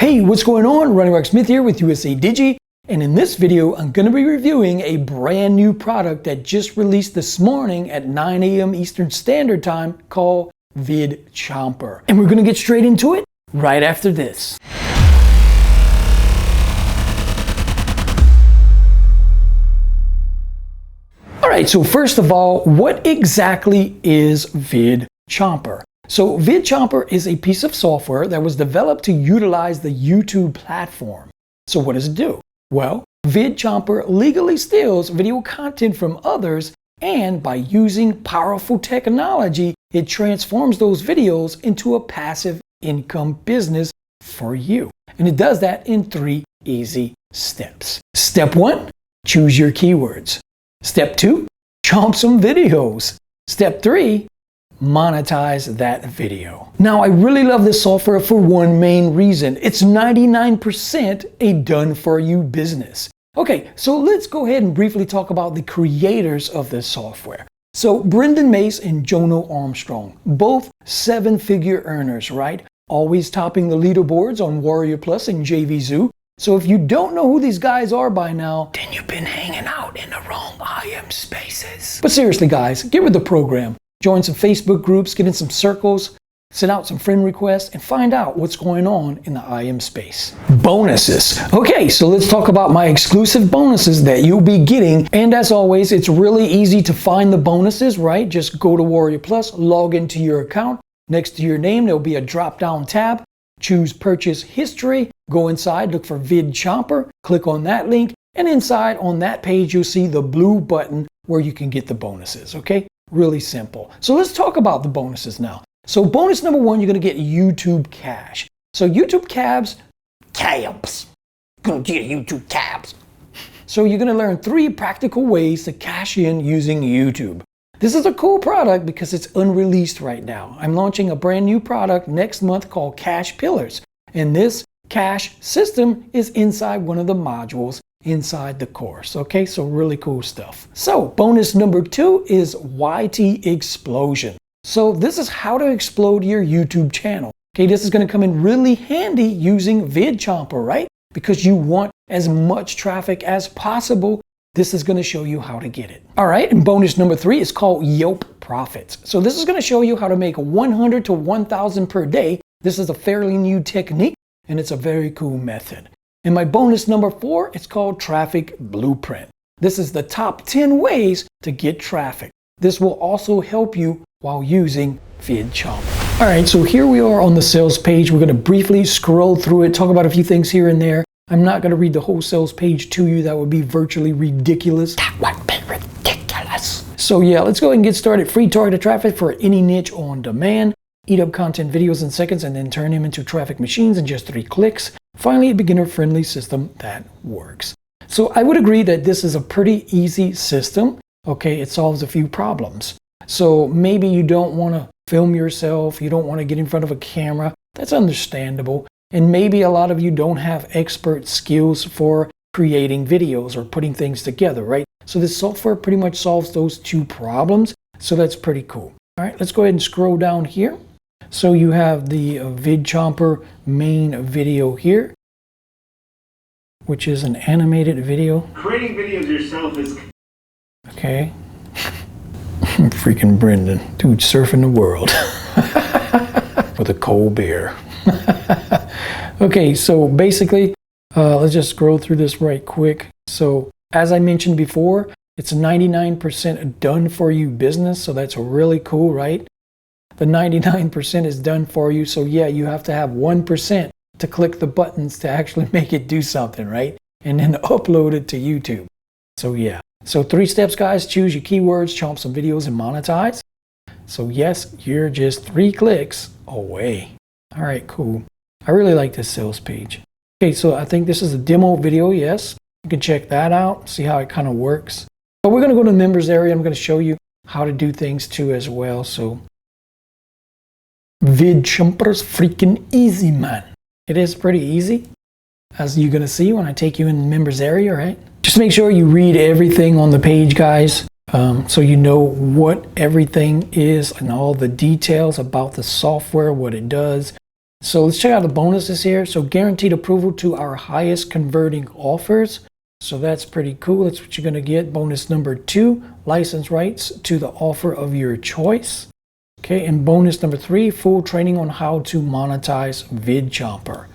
Hey, what's going on? Ronnie Rokk Smith here with USA Digi, and in this video I'm going to be reviewing a brand new product that just released this morning at 9 a.m. Eastern Standard Time called Vid Chomper. And we're going to get straight into it right after this. Alright, so first of all, what exactly is Vid Chomper? So Vid Chomper is a piece of software that was developed to utilize the YouTube platform. So what does it do? Well, Vid Chomper legally steals video content from others, and by using powerful technology, it transforms those videos into a passive income business for you. And it does that in 3 easy steps. Step 1, choose your keywords. Step 2, chomp some videos. Step 3, monetize that video. Now, I really love this software for one main reason. It's 99% a done-for-you business. Okay, so let's go ahead and briefly talk about the creators of this software. So Brendan Mace and Jono Armstrong, both 7-figure earners, right? Always topping the leaderboards on Warrior Plus and JV Zoo. So if you don't know who these guys are by now, then you've been hanging out in the wrong IM spaces. But seriously guys, get with the program. Join some Facebook groups, get in some circles, send out some friend requests, and find out what's going on in the IM space. Bonuses. Okay, so let's talk about my exclusive bonuses that you'll be getting. And as always, it's really easy to find the bonuses, right? Just go to Warrior Plus, log into your account. Next to your name, there'll be a drop-down tab. Choose Purchase History. Go inside, look for Vid Chomper, click on that link, and inside on that page, you'll see the blue button where you can get the bonuses, okay? Really simple. So let's talk about the bonuses now. So bonus number 1, you're going to get YouTube Cash. So YouTube cabs. Gonna get YouTube cabs. So you're going to learn 3 practical ways to cash in using YouTube. This is a cool product because it's unreleased right now. I'm launching a brand new product next month called Cash Pillars. And this cash system is inside one of the modules inside the course. Okay, so really cool stuff. So bonus number 2 is YT Explosion. So this is how to explode your YouTube channel. Okay, this is going to come in really handy using Vid Chomper, right? Because you want as much traffic as possible. This is going to show you how to get it. All right, and bonus number 3 is called Yelp Profits. So this is going to show you how to make 100 to 1,000 per day. This is a fairly new technique, and it's a very cool method. And my bonus number 4, it's called Traffic Blueprint. This is the top 10 ways to get traffic. This will also help you while using Vid Chomper. All right, so here we are on the sales page. We're going to briefly scroll through it, talk about a few things here and there. I'm not going to read the whole sales page to you. That would be virtually ridiculous. That would be ridiculous. So yeah, let's go ahead and get started. Free targeted traffic for any niche on demand. Eat up content videos in seconds and then turn them into traffic machines in just 3 clicks. Finally, a beginner-friendly system that works. So I would agree that this is a pretty easy system. Okay, it solves a few problems. So maybe you don't want to film yourself, you don't want to get in front of a camera. That's understandable. And maybe a lot of you don't have expert skills for creating videos or putting things together, right? So this software pretty much solves those 2 problems. So that's pretty cool. All right, let's go ahead and scroll down here. So you have the Vid Chomper main video here, which is an animated video. Creating videos yourself is... Okay. Freaking Brendan. Dude, surfing the world. With a cold beer. Okay, so basically, let's just scroll through this right quick. So as I mentioned before, it's 99% done for you business. So that's really cool, right? The 99% is done for you. So yeah, you have to have 1% to click the buttons to actually make it do something, right? And then upload it to YouTube. So yeah. So 3 steps, guys. Choose your keywords, chomp some videos, and monetize. So yes, you're just 3 clicks away. All right, cool. I really like this sales page. Okay, so I think this is a demo video, yes. You can check that out, see how it kind of works. But we're going to go to the members area. I'm going to show you how to do things too as well. So Vid Chomper's freaking easy, man. It is pretty easy, as you're going to see when I take you in the members area, right? Just make sure you read everything on the page, guys, so you know what everything is and all the details about the software, what it does. So let's check out the bonuses here. So guaranteed approval to our highest converting offers. So that's pretty cool. That's what you're going to get. Bonus number 2, license rights to the offer of your choice. Okay, and bonus number 3, full training on how to monetize Vid Chomper.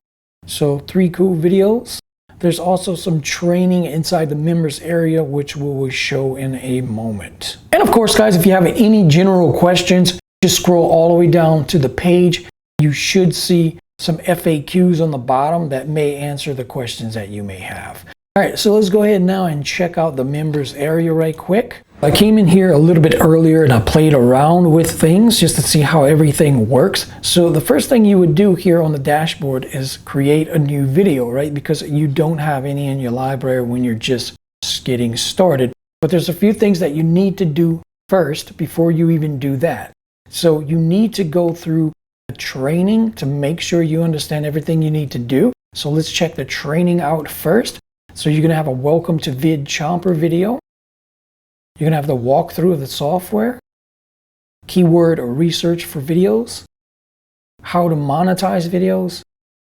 So 3 cool videos. There's also some training inside the members area, which we will show in a moment. And of course, guys, if you have any general questions, just scroll all the way down to the page. You should see some FAQs on the bottom that may answer the questions that you may have. All right, so let's go ahead now and check out the members area right quick. I came in here a little bit earlier and I played around with things just to see how everything works. So the first thing you would do here on the dashboard is create a new video, right? Because you don't have any in your library when you're just getting started. But there's a few things that you need to do first before you even do that. So you need to go through the training to make sure you understand everything you need to do. So let's check the training out first. So you're going to have a welcome to Vid Chomper video. You're going to have the walkthrough of the software, keyword or research for videos, how to monetize videos,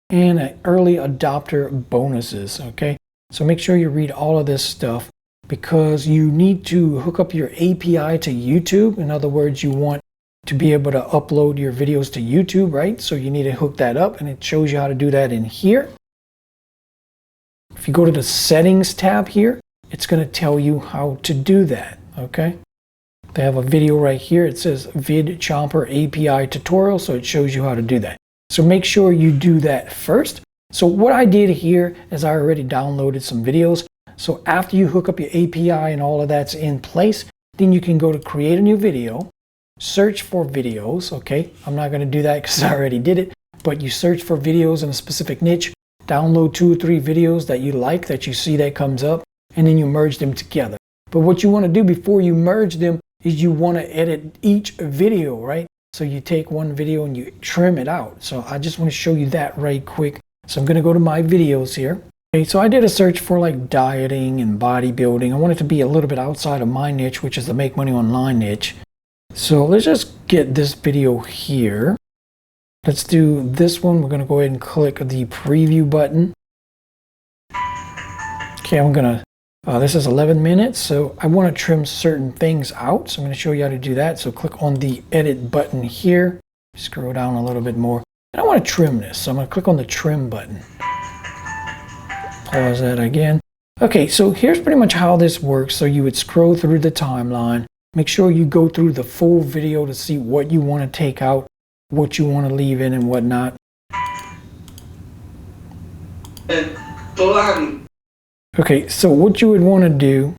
and an early adopter bonuses. Okay, so make sure you read all of this stuff because you need to hook up your API to YouTube. In other words, you want to be able to upload your videos to YouTube, right? So you need to hook that up, and it shows you how to do that in here. If you go to the settings tab here, it's going to tell you how to do that, okay? They have a video right here. It says Vid Chomper API tutorial, so it shows you how to do that. So make sure you do that first. So what I did here is I already downloaded some videos. So after you hook up your API and all of that's in place, then you can go to create a new video, search for videos, okay? I'm not going to do that because I already did it, but you search for videos in a specific niche, download 2 or 3 videos that you like, that you see that comes up, and then you merge them together. But what you want to do before you merge them is you want to edit each video, right? So you take one video and you trim it out. So I just want to show you that right quick. So I'm going to go to my videos here. Okay, so I did a search for like dieting and bodybuilding. I want it to be a little bit outside of my niche, which is the make money online niche. So let's just get this video here. Let's do this one. We're going to go ahead and click the preview button. Okay, I'm going to, this is 11 minutes, so I want to trim certain things out. So I'm going to show you how to do that. So click on the edit button here. Scroll down a little bit more. And I want to trim this. So I'm going to click on the trim button. Pause that again. Okay, so here's pretty much how this works. So you would scroll through the timeline. Make sure you go through the full video to see what you want to take out, what you want to leave in and whatnot. Okay, so what you would want to do,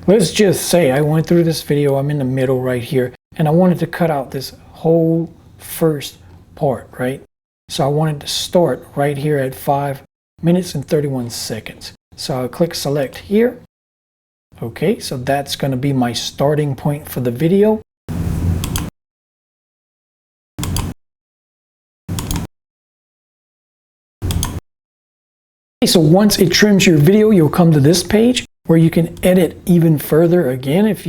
let's just say I went through this video, I'm in the middle right here, and I wanted to cut out this whole first part, right? So I wanted to start right here at 5 minutes and 31 seconds. So I'll click select here. Okay, so that's going to be my starting point for the video. So once it trims your video, you'll come to this page where you can edit even further. Again, if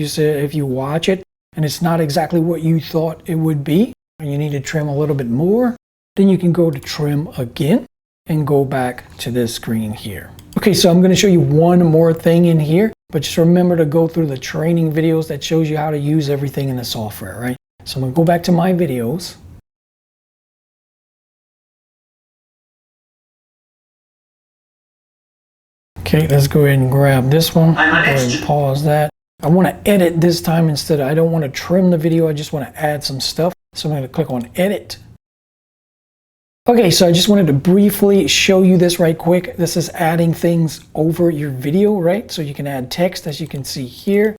you watch it and it's not exactly what you thought it would be, and you need to trim a little bit more, then you can go to trim again and go back to this screen here. Okay, so I'm going to show you one more thing in here, but just remember to go through the training videos that shows you how to use everything in the software, right? So I'm going to go back to my videos. Okay, let's go ahead and grab this one. Go ahead and pause that. I want to edit this time instead. I don't want to trim the video. I just want to add some stuff. So I'm going to click on edit. Okay, so I just wanted to briefly show you this right quick. This is adding things over your video, right? So you can add text, as you can see here.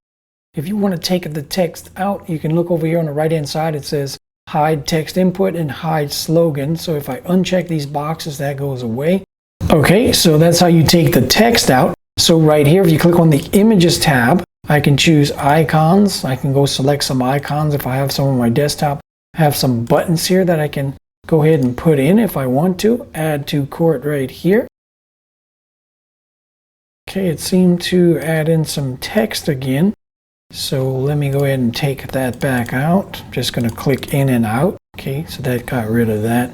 If you want to take the text out, you can look over here on the right-hand side. It says hide text input and hide slogan. So if I uncheck these boxes, that goes away. Okay, so that's how you take the text out. So right here, if you click on the images tab, I can choose icons. I can go select some icons if I have some on my desktop. I have some buttons here that I can go ahead and put in if I want to. Add to cart right here. Okay, it seemed to add in some text again. So let me go ahead and take that back out. I'm just going to click in and out. Okay, so that got rid of that.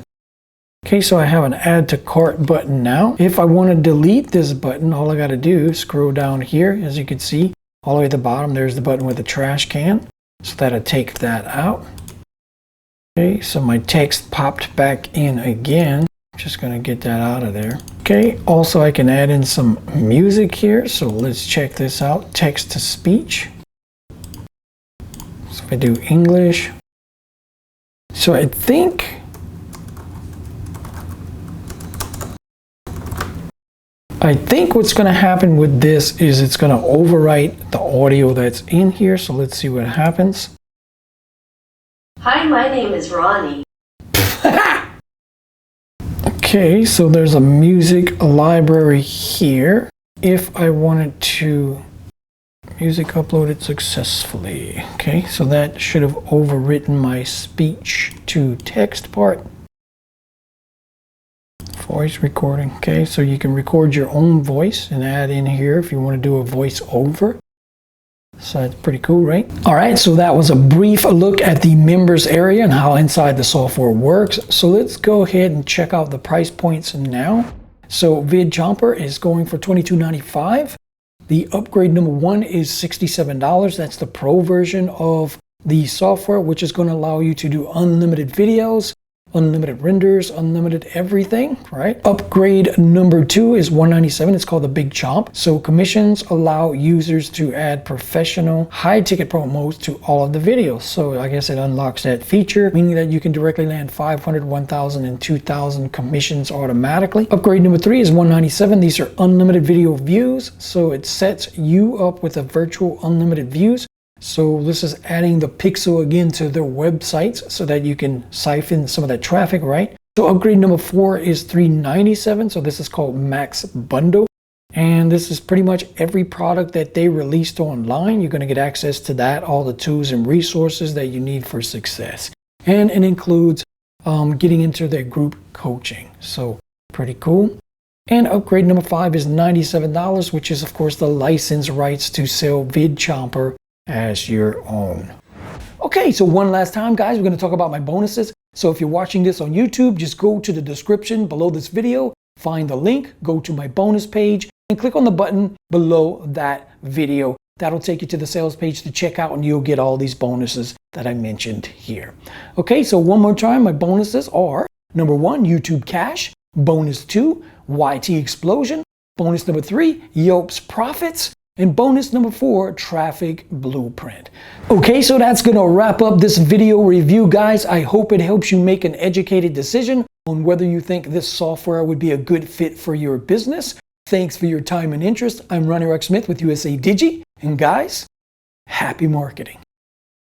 Okay, so I have an add to cart button now. If I want to delete this button, all I got to do is scroll down here. As you can see, all the way at the bottom, there's the button with the trash can. So that'll take that out. Okay, so my text popped back in again. Just going to get that out of there. Okay, also I can add in some music here. So let's check this out. Text to speech. So if I do English. So I think what's going to happen with this is it's going to overwrite the audio that's in here. So let's see what happens. Hi, my name is Ronnie. Okay, so there's a music library here. If I wanted to music uploaded successfully. Okay, so that should have overwritten my speech to text part. Voice recording. Okay, so you can record your own voice and add in here if you want to do a voice over. So that's pretty cool, right? All right, so that was a brief look at the members area and how inside the software works. So let's go ahead and check out the price points now. So Vid Chomper is going for $22.95. The upgrade number 1 is $67. That's the pro version of the software, which is going to allow you to do unlimited videos, unlimited renders, unlimited everything, right? Upgrade number 2 is $197. It's called the Big Chomp. So commissions allow users to add professional high-ticket promos to all of the videos. So I guess it unlocks that feature, meaning that you can directly land 500, 1,000, and 2,000 commissions automatically. Upgrade number 3 is $197. These are unlimited video views. So it sets you up with a virtual unlimited views. So this is adding the pixel again to their websites so that you can siphon some of that traffic, right? So upgrade number 4 is $397. So this is called Max Bundle. And this is pretty much every product that they released online. You're going to get access to that, all the tools and resources that you need for success. And it includes getting into their group coaching. So pretty cool. And upgrade number 5 is $97, which is of course the license rights to sell Vid Chomper as your own. Okay, so one last time, guys, we're going to talk about my bonuses. So if you're watching this on YouTube, just go to the description below this video, find the link, go to my bonus page, and click on the button below that video. That'll take you to the sales page to check out, and you'll get all these bonuses that I mentioned here. Okay, so one more time, my bonuses are number 1, YouTube Cash, bonus 2, YT Explosion, bonus number 3, Yelp's Profits, and bonus number 4, Traffic Blueprint. Okay, so that's going to wrap up this video review, guys. I hope it helps you make an educated decision on whether you think this software would be a good fit for your business. Thanks for your time and interest. I'm Ronnie Rokk Smith with USA Digi. And guys, happy marketing.